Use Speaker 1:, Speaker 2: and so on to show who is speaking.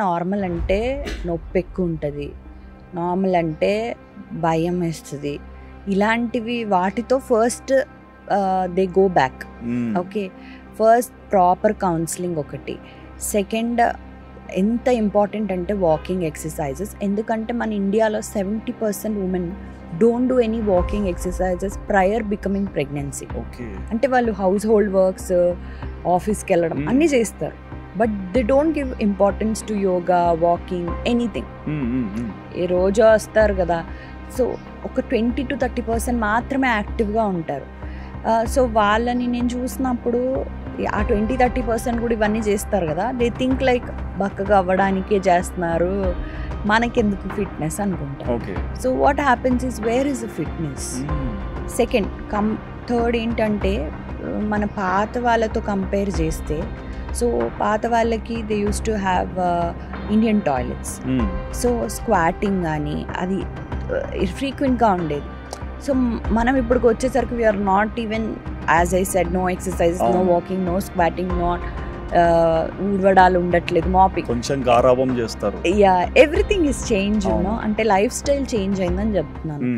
Speaker 1: Normal అంటే నొప్పి ఎక్కువ ఉంటుంది, నార్మల్ అంటే భయం వేస్తుంది, ఇలాంటివి వాటితో first they go back. Okay, first proper counselling ఒకటి. సెకండ్ ఎంత ఇంపార్టెంట్ అంటే వాకింగ్ ఎక్సర్సైజెస్. ఎందుకంటే మన ఇండియాలో 70% women don't do any walking exercises prior becoming pregnancy. అంటే వాళ్ళు హౌస్ హోల్డ్ వర్క్స్, ఆఫీస్కి వెళ్ళడం అన్నీ చేస్తారు, but they don't give importance to yoga, walking, anything. ఈ రోజు వస్తారు కదా, సో ఒక 20 to 30% మాత్రమే యాక్టివ్గా ఉంటారు. సో వాళ్ళని నేను చూసినప్పుడు ఆ 20-30% కూడా ఇవన్నీ చేస్తారు కదా, దే థింక్ లైక్ బక్కగా అవ్వడానికే చేస్తున్నారు, మనకెందుకు ఫిట్నెస్ అనుకుంటారు. So what happens is where is the fitness. Second third ఏంటంటే మన పాత వాళ్ళతో కంపేర్ చేస్తే, సో పాత వాళ్ళకి they use to have Indian toilets. So squatting కానీ అది ఫ్రీక్వెంట్గా ఉండేది. సో మనం ఇప్పటికి వచ్చేసరికి we're not even, as I said, no exercise, no walking, no squatting, not ఊర్వడాలు ఉండట్లేదు, మాపింగ్,
Speaker 2: కొంచెం గారాబం చేస్తారు.
Speaker 1: యా, ఎవ్రీథింగ్ ఇస్ చేంజ్, అంటే లైఫ్ స్టైల్ చేంజ్ అయిందని చెప్తున్నాను.